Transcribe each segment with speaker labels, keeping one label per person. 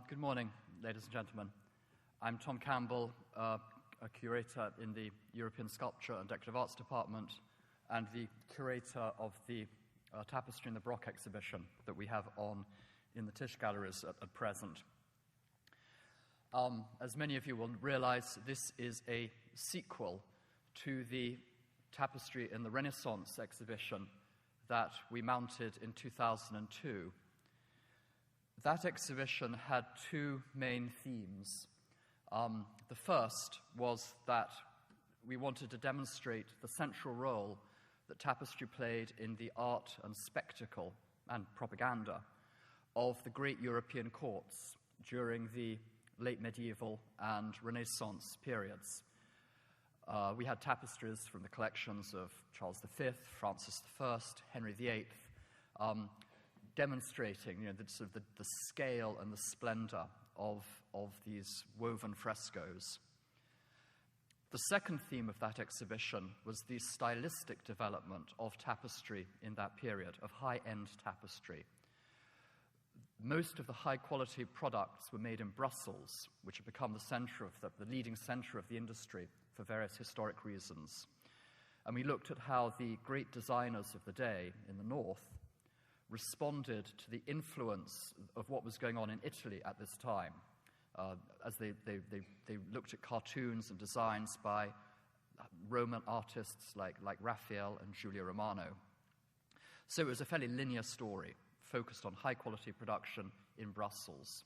Speaker 1: Good morning, ladies and gentlemen. I'm Tom Campbell, a curator in the European Sculpture and Decorative Arts Department and the curator of the Tapestry and the Baroque exhibition that we have on in the Tisch galleries at present. As many of you will realize, this is a sequel to the Tapestry in the Renaissance exhibition that we mounted in 2002. That exhibition had two main themes. The first was that we wanted to demonstrate the central role that tapestry played in the art and spectacle and propaganda of the great European courts during the late medieval and Renaissance periods. We had tapestries from the collections of Charles V, Francis I, Henry VIII, demonstrating the scale and the splendor of these woven frescoes. The second theme of that exhibition was the stylistic development of tapestry in that period, of high-end tapestry. Most of the high-quality products were made in Brussels, which had become the center of the leading center of the industry for various historic reasons. And we looked at how the great designers of the day in the north responded to the influence of what was going on in Italy at this time, as they looked at cartoons and designs by Roman artists like Raphael and Giulio Romano. So it was a fairly linear story, focused on high-quality production in Brussels.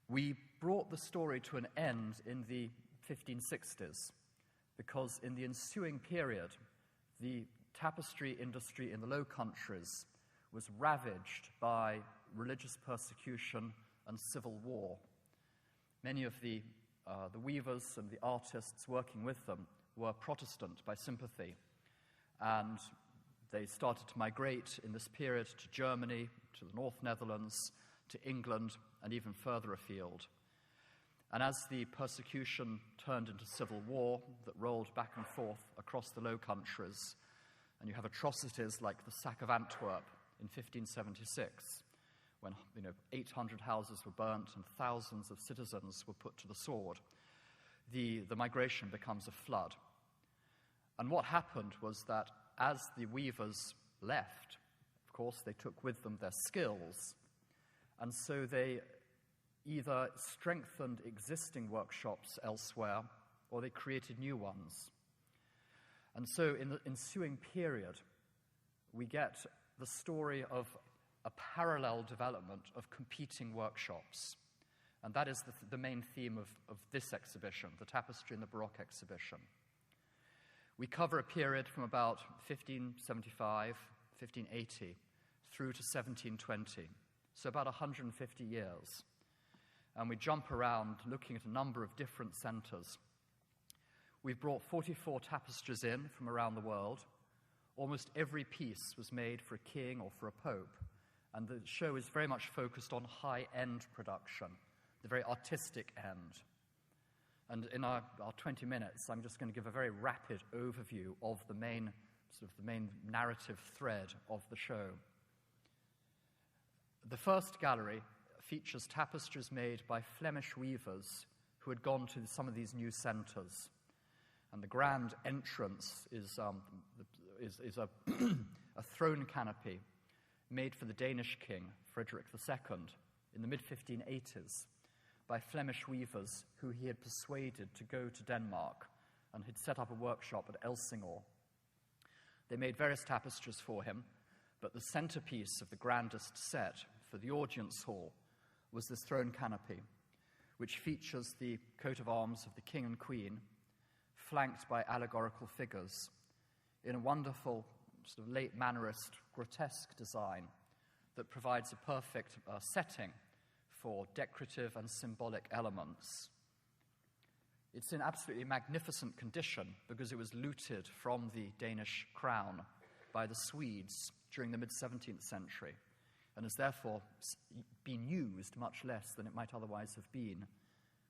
Speaker 1: We brought the story to an end in the 1560s, because in the ensuing period, the tapestry industry in the Low Countries was ravaged by religious persecution and civil war. Many of the weavers and the artists working with them were Protestant by sympathy, and they started to migrate in this period to Germany, to the North Netherlands, to England, and even further afield. And as the persecution turned into civil war that rolled back and forth across the Low Countries, and you have atrocities like the sack of Antwerp in 1576, when 800 houses were burnt and thousands of citizens were put to the sword, the migration becomes a flood. And what happened was that as the weavers left, of course, they took with them their skills, and so they either strengthened existing workshops elsewhere or they created new ones. And so in the ensuing period, we get the story of a parallel development of competing workshops. And that is the main theme of this exhibition, the Tapestry and the Baroque exhibition. We cover a period from about 1575, 1580, through to 1720, so about 150 years. And we jump around looking at a number of different centers. We've brought 44 tapestries in from around the world. Almost every piece was made for a king or for a pope, and the show is very much focused on high-end production, the very artistic end. And in our 20 minutes, I'm just going to give a very rapid overview of the main narrative thread of the show. The first gallery features tapestries made by Flemish weavers who had gone to some of these new centers. And the grand entrance is a throne canopy made for the Danish king, Frederick II, in the mid-1580s by Flemish weavers who he had persuaded to go to Denmark and had set up a workshop at Helsingør. They made various tapestries for him, but the centerpiece of the grandest set for the audience hall was this throne canopy, which features the coat of arms of the king and queen, flanked by allegorical figures, in a wonderful sort of late Mannerist grotesque design that provides a perfect setting for decorative and symbolic elements. It's in absolutely magnificent condition because it was looted from the Danish crown by the Swedes during the mid-17th century and has therefore been used much less than it might otherwise have been.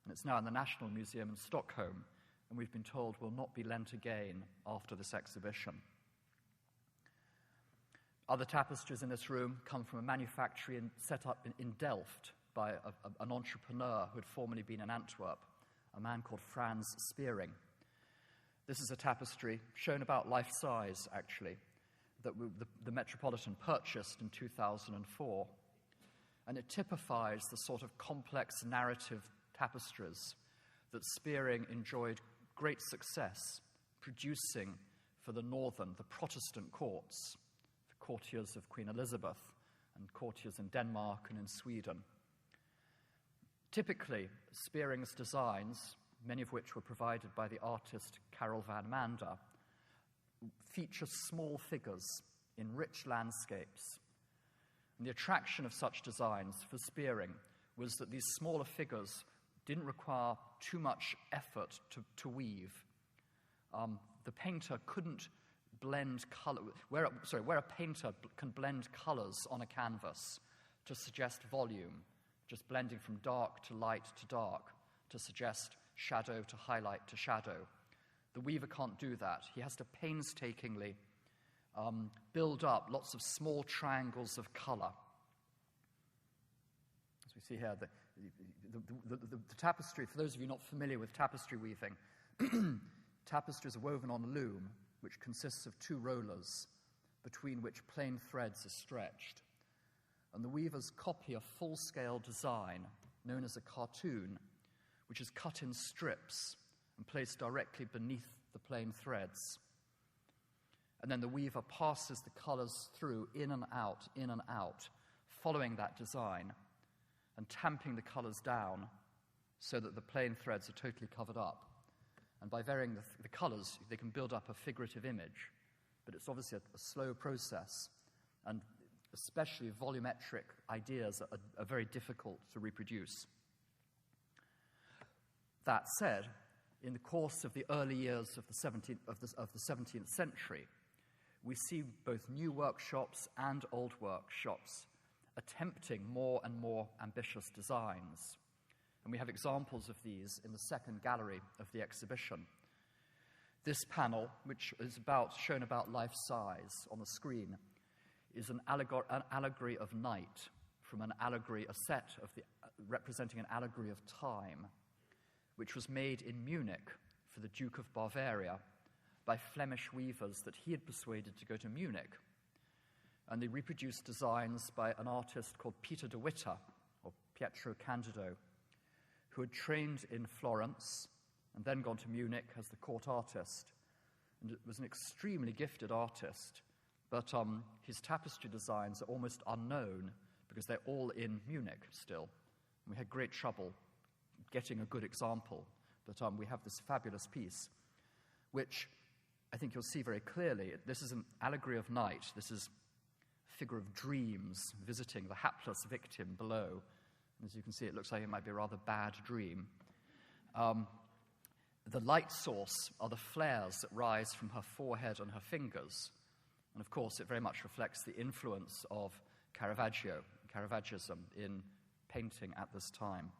Speaker 1: And it's now in the National Museum in Stockholm, and we've been told will not be lent again after this exhibition. Other tapestries in this room come from a manufactory set up in Delft by an entrepreneur who had formerly been in Antwerp, a man called Frans Spearing. This is a tapestry shown about life-size, actually, that the Metropolitan purchased in 2004. And it typifies the sort of complex narrative tapestries that Spearing enjoyed great success producing for the Protestant courts, the courtiers of Queen Elizabeth and courtiers in Denmark and in Sweden. Typically, Spearing's designs, many of which were provided by the artist Karel van Mander, feature small figures in rich landscapes. And the attraction of such designs for Spearing was that these smaller figures didn't require too much effort to weave. The painter couldn't blend color, where a painter can blend colors on a canvas to suggest volume, just blending from dark to light to dark to suggest shadow to highlight to shadow. The weaver can't do that. He has to painstakingly build up lots of small triangles of color. As we see here, the tapestry, for those of you not familiar with tapestry weaving, tapestries are woven on loom, which consists of two rollers, between which plain threads are stretched. And the weavers copy a full-scale design, known as a cartoon, which is cut in strips and placed directly beneath the plain threads. And then the weaver passes the colors through in and out, following that design and tamping the colors down so that the plain threads are totally covered up. And by varying the colors, they can build up a figurative image. But it's obviously a slow process, and especially volumetric ideas are very difficult to reproduce. That said, in the course of the early years of the 17th century, we see both new workshops and old workshops attempting more and more ambitious designs. And we have examples of these in the second gallery of the exhibition. This panel, which is shown about life size on the screen, is an allegory of night from a set representing an allegory of time, which was made in Munich for the Duke of Bavaria by Flemish weavers that he had persuaded to go to Munich. And they reproduced designs by an artist called Peter de Witte, or Pietro Candido, who had trained in Florence and then gone to Munich as the court artist, and was an extremely gifted artist, but his tapestry designs are almost unknown because they're all in Munich still. And we had great trouble getting a good example, but we have this fabulous piece, which I think you'll see very clearly. This is an allegory of night. This is a figure of dreams visiting the hapless victim below. As you can see, it looks like it might be a rather bad dream. The light source are the flares that rise from her forehead and her fingers. And of course, it very much reflects the influence of Caravaggism in painting at this time.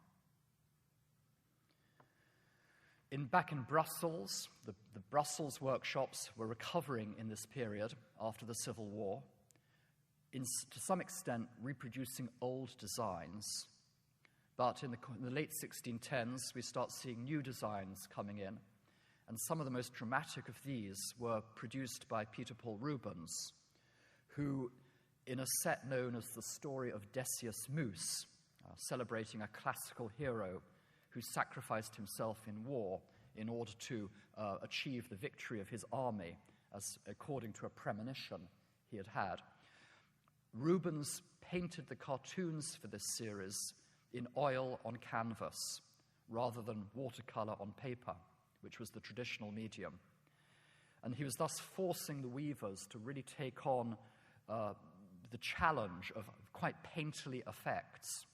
Speaker 1: Back in Brussels, the Brussels workshops were recovering in this period after the Civil War, to some extent reproducing old designs. But in the late 1610s, we start seeing new designs coming in, and some of the most dramatic of these were produced by Peter Paul Rubens, who, in a set known as the story of Decius Mus, celebrating a classical hero who sacrificed himself in war in order to achieve the victory of his army, as according to a premonition he had had. Rubens painted the cartoons for this series in oil on canvas, rather than watercolor on paper, which was the traditional medium. And he was thus forcing the weavers to really take on the challenge of quite painterly effects.